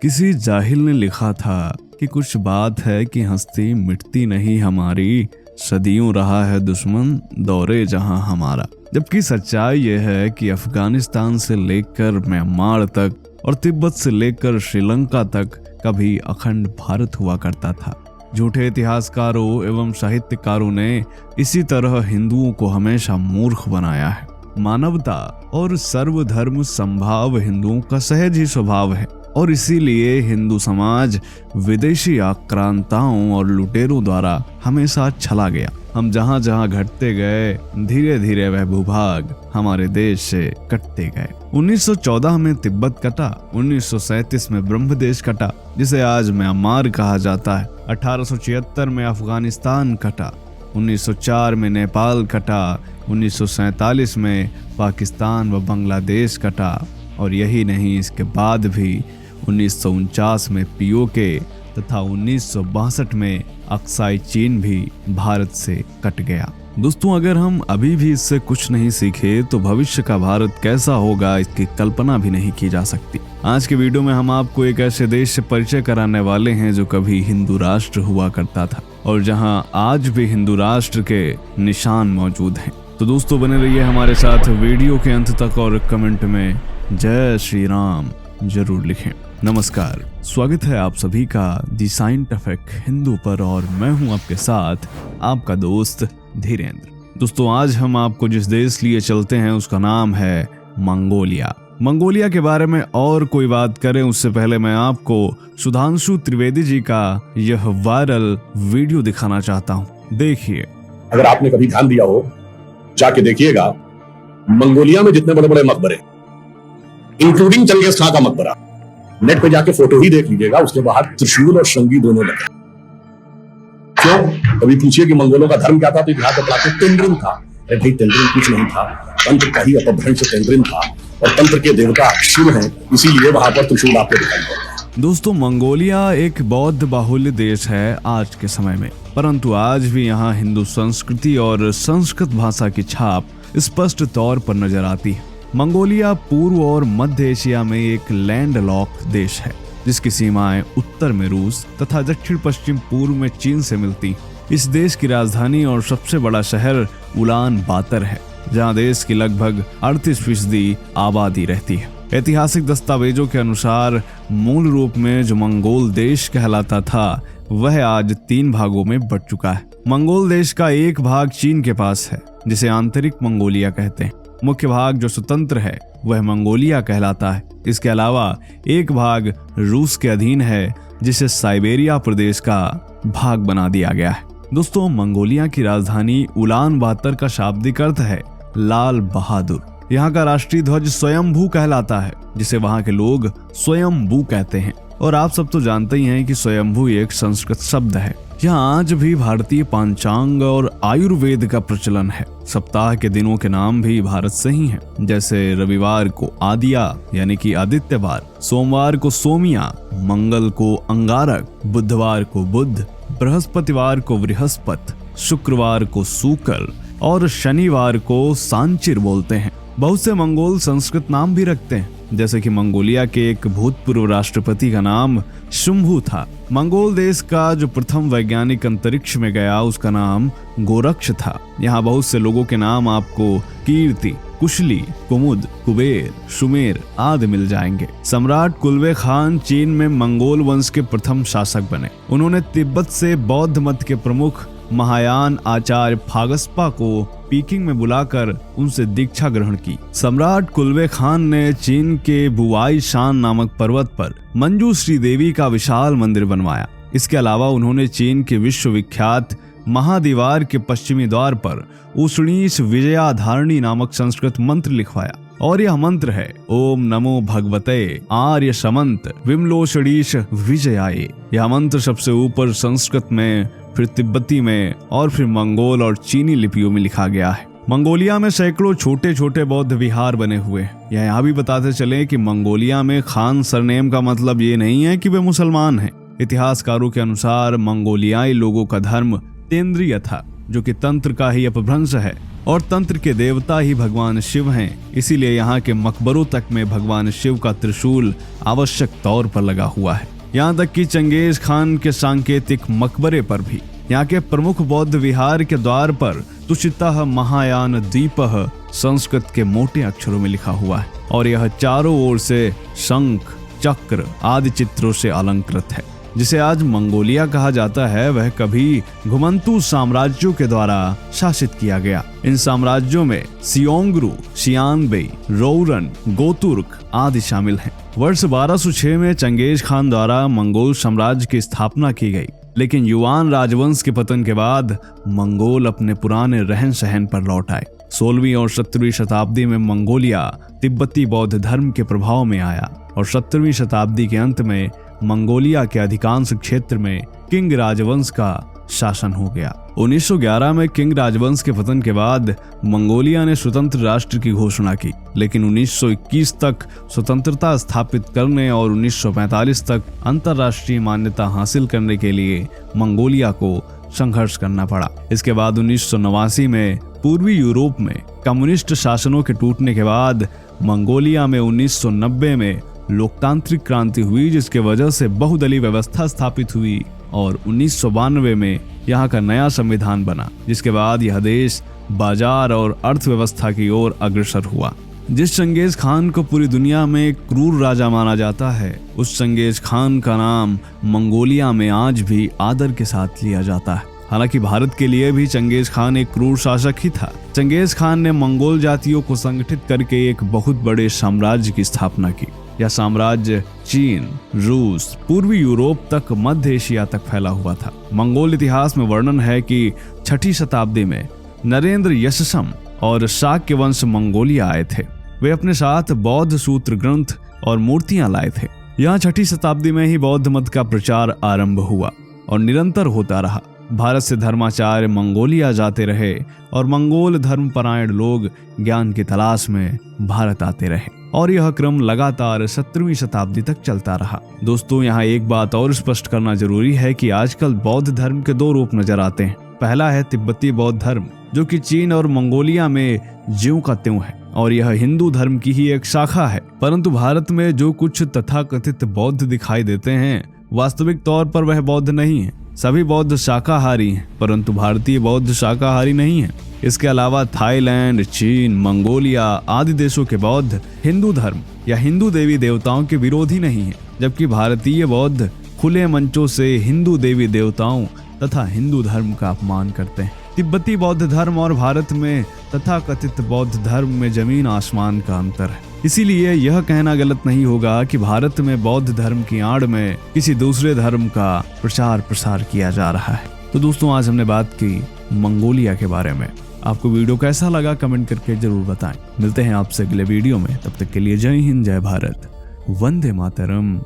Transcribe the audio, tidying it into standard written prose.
किसी जाहिल ने लिखा था कि कुछ बात है कि हस्ती मिटती नहीं हमारी, सदियों रहा है दुश्मन दौरे जहां हमारा। जबकि सच्चाई यह है कि अफगानिस्तान से लेकर म्यांमार तक और तिब्बत से लेकर श्रीलंका तक कभी अखंड भारत हुआ करता था। झूठे इतिहासकारों एवं साहित्यकारों ने इसी तरह हिंदुओं को हमेशा मूर्ख बनाया है। मानवता और सर्वधर्म संभाव हिंदुओं का सहज ही स्वभाव है और इसीलिए हिंदू समाज विदेशी आक्रांताओं और लुटेरों द्वारा हमेशा छला गया। हम जहां जहां घटते गए धीरे धीरे वह भूभाग हमारे देश से कटते गए। 1914 में तिब्बत कटा, 1937 में ब्रह्मदेश कटा जिसे आज म्यांमार कहा जाता है, 1876 में अफगानिस्तान कटा, 1904 में नेपाल कटा, 1947 में पाकिस्तान व बांग्लादेश कटा और यही नहीं, इसके बाद भी 1949 में पीओके तथा 1962 में अक्साई चीन भी भारत से कट गया। दोस्तों, अगर हम अभी भी इससे कुछ नहीं सीखे तो भविष्य का भारत कैसा होगा इसकी कल्पना भी नहीं की जा सकती। आज के वीडियो में हम आपको एक ऐसे देश से परिचय कराने वाले हैं जो कभी हिंदू राष्ट्र हुआ करता था और जहां आज भी हिंदू राष्ट्र के निशान मौजूद हैं। तो दोस्तों, बने रहिए हमारे साथ वीडियो के अंत तक और कमेंट में जय श्री राम जरूर लिखें। नमस्कार, स्वागत है आप सभी का दी साइंटिफिक हिंदू पर और मैं हूं आपके साथ आपका दोस्त धीरेन्द्र। दोस्तों, आज हम आपको जिस देश लिए चलते हैं उसका नाम है मंगोलिया। मंगोलिया के बारे में और कोई बात करें उससे पहले मैं आपको सुधांशु त्रिवेदी जी का यह वायरल वीडियो दिखाना चाहता हूं। देखिए। अगर आपने कभी ध्यान दिया हो, जाके देखिएगा मंगोलिया में जितने बड़े बड़े मकबरे, इंक्लूडिंग चंगेज खां का मकबरा, नेट पे जाके फोटो ही देख लीजिएगा, उसके बाहर त्रिशूल और शंगी दोनों लगे। क्यों? कभी पूछिए कि मंगोलों का धर्म क्या था तो इतिहास बताते तेंद्रिन था। अरे भाई, तेंद्रिन कुछ नहीं था, तंत्र का ही अपभ्रंश तेंद्रिन था और तंत्र के देवता शिव हैं, इसीलिए वहां पर त्रिशूल आपको दिखाई देता। दोस्तों, मंगोलिया एक बौद्ध बाहुल्य देश है आज के समय में, परंतु आज भी यहाँ हिंदू संस्कृति और संस्कृत भाषा की छाप स्पष्ट तौर पर नजर आती है। मंगोलिया पूर्व और मध्य एशिया में एक लैंडलॉक देश है जिसकी सीमाएं उत्तर में रूस तथा दक्षिण पश्चिम पूर्व में चीन से मिलती। इस देश की राजधानी और सबसे बड़ा शहर उलान बातर है जहां देश की लगभग 38% आबादी रहती है। ऐतिहासिक दस्तावेजों के अनुसार मूल रूप में जो मंगोल देश कहलाता था वह आज 3 भागों में बंट चुका है। मंगोल देश का एक भाग चीन के पास है जिसे आंतरिक मंगोलिया कहते हैं। मुख्य भाग जो स्वतंत्र है वह मंगोलिया कहलाता है। इसके अलावा एक भाग रूस के अधीन है जिसे साइबेरिया प्रदेश का भाग बना दिया गया है। दोस्तों, मंगोलिया की राजधानी उलान बातर का शाब्दिक अर्थ है लाल बहादुर। यहाँ का राष्ट्रीय ध्वज स्वयंभू कहलाता है जिसे वहाँ के लोग स्वयंभू कहते हैं और आप सब तो जानते ही हैं कि स्वयंभू एक संस्कृत शब्द है। यहाँ आज भी भारतीय पंचांग और आयुर्वेद का प्रचलन है। सप्ताह के दिनों के नाम भी भारत से ही हैं, जैसे रविवार को आदिया यानी कि आदित्यवार, सोमवार को सोमिया, मंगल को अंगारक, बुधवार को बुध, बृहस्पतिवार को बृहस्पत, शुक्रवार को शुक्र और शनिवार को सांचिर बोलते हैं। बहुत से मंगोल संस्कृत नाम भी रखते हैं, जैसे कि मंगोलिया के एक भूतपूर्व राष्ट्रपति का नाम शुंभू था। मंगोल देश का जो प्रथम वैज्ञानिक अंतरिक्ष में गया उसका नाम गोरक्ष था। यहाँ बहुत से लोगों के नाम आपको कीर्ति, कुशली, कुमुद, कुबेर, सुमेर आदि मिल जाएंगे। सम्राट कुलवे खान चीन में मंगोल वंश के प्रथम शासक बने। उन्होंने तिब्बत से बौद्ध मत के प्रमुख महायान आचार्य फागस्पा को पीकिंग में बुलाकर उनसे दीक्षा ग्रहण की। सम्राट कुलवे खान ने चीन के बुआई शान नामक पर्वत पर मंजू श्री देवी का विशाल मंदिर बनवाया। इसके अलावा उन्होंने चीन के विश्वविख्यात महादीवार के पश्चिमी द्वार पर उष्णीश विजयाधारणी नामक संस्कृत मंत्र लिखवाया और यह मंत्र है ओम नमो भगवते आर्य समंत विमलोषणीश विजयाय। यह मंत्र सबसे ऊपर संस्कृत में, फिर तिब्बती में और फिर मंगोल और चीनी लिपियों में लिखा गया है। मंगोलिया में सैकड़ों छोटे छोटे बौद्ध विहार बने हुए हैं। यहाँ भी बताते चले कि मंगोलिया में खान सरनेम का मतलब ये नहीं है कि वे मुसलमान हैं। इतिहासकारों के अनुसार मंगोलियाई लोगों का धर्म तेंद्रिय था जो कि तंत्र का ही अपभ्रंश है। और तंत्र के देवता ही भगवान शिव हैं। इसीलिए यहाँ के मकबरों तक में भगवान शिव का त्रिशूल आवश्यक तौर पर लगा हुआ है। यहाँ तक कि चंगेज खान के सांकेतिक मकबरे पर भी यहाँ के प्रमुख बौद्ध विहार के द्वार पर तुषितः महायान द्वीपः संस्कृत के मोटे अक्षरों में लिखा हुआ है और यह चारों ओर से शंख, चक्र आदि चित्रों से अलंकृत है। जिसे आज मंगोलिया कहा जाता है, वह कभी घुमंतू साम्राज्यों के द्वारा शासित किया गया। इन साम्राज्यों में सियोंग्रू, शियानबे, रोरन, गोतुर्क आदि शामिल हैं। वर्ष 1206 में चंगेज खान द्वारा मंगोल साम्राज्य की स्थापना की गई, लेकिन युआन राजवंश के पतन के बाद मंगोल अपने पुराने रहन सहन पर लौट आए। 16वीं और 17वीं शताब्दी में मंगोलिया तिब्बती बौद्ध धर्म के प्रभाव में आया और 17वीं शताब्दी के अंत में मंगोलिया के अधिकांश क्षेत्र में किंग राजवंश का शासन हो गया। 1911 में किंग राजवंश के पतन के बाद मंगोलिया ने स्वतंत्र राष्ट्र की घोषणा की, लेकिन 1921 तक स्वतंत्रता स्थापित करने और 1945 तक अंतर्राष्ट्रीय मान्यता हासिल करने के लिए मंगोलिया को संघर्ष करना पड़ा। इसके बाद 1989 में पूर्वी यूरोप में कम्युनिस्ट शासनों के टूटने के बाद मंगोलिया में 1990 में लोकतांत्रिक क्रांति हुई, जिसके वजह से बहुदलीय व्यवस्था स्थापित हुई और 1992 में यहाँ का नया संविधान बना, जिसके बाद यह देश बाजार और अर्थव्यवस्था की ओर अग्रसर हुआ। जिस चंगेज खान को पूरी दुनिया में एक क्रूर राजा माना जाता है, उस चंगेज खान का नाम मंगोलिया में आज भी आदर के साथ लिया जाता है। हालांकि भारत के लिए भी चंगेज खान एक क्रूर शासक ही था। चंगेज खान ने मंगोल जातियों को संगठित करके एक बहुत बड़े साम्राज्य की स्थापना की। यह साम्राज्य चीन, रूस, पूर्वी यूरोप तक मध्य एशिया तक फैला हुआ था। मंगोल इतिहास में वर्णन है कि 6ठी शताब्दी में नरेंद्र यशसम और शाक्य वंश मंगोलिया आए थे। वे अपने साथ बौद्ध सूत्र ग्रंथ और मूर्तियां लाए थे। यहाँ 6ठी शताब्दी में ही बौद्ध मत का प्रचार आरंभ हुआ और निरंतर होता रहा। भारत से धर्माचार्य मंगोलिया जाते रहे और मंगोल धर्मपरायण लोग ज्ञान की तलाश में भारत आते रहे और यह क्रम लगातार 17वीं शताब्दी तक चलता रहा। दोस्तों, यहाँ एक बात और स्पष्ट करना जरूरी है कि आजकल बौद्ध धर्म के 2 रूप नजर आते हैं। पहला है तिब्बती बौद्ध धर्म, जो कि चीन और मंगोलिया में ज्यों का त्यों है और यह हिंदू धर्म की ही एक शाखा है। परंतु भारत में जो कुछ तथाकथित बौद्ध दिखाई देते हैं, वास्तविक तौर पर वह बौद्ध नहीं है। सभी बौद्ध शाकाहारी हैं, परंतु भारतीय बौद्ध शाकाहारी नहीं है। इसके अलावा थाईलैंड, चीन, मंगोलिया आदि देशों के बौद्ध हिंदू धर्म या हिंदू देवी देवताओं के विरोधी नहीं है, जबकि भारतीय बौद्ध खुले मंचों से हिंदू देवी देवताओं तथा हिंदू धर्म का अपमान करते हैं। तिब्बती बौद्ध धर्म और भारत में तथाकथित बौद्ध धर्म में जमीन आसमान का अंतर है। इसीलिए यह कहना गलत नहीं होगा कि भारत में बौद्ध धर्म की आड़ में किसी दूसरे धर्म का प्रचार प्रसार किया जा रहा है। तो दोस्तों, आज हमने बात की मंगोलिया के बारे में। आपको वीडियो कैसा लगा कमेंट करके जरूर बताएं। मिलते हैं आपसे अगले वीडियो में, तब तक के लिए जय हिंद, जय भारत, वंदे मातरम।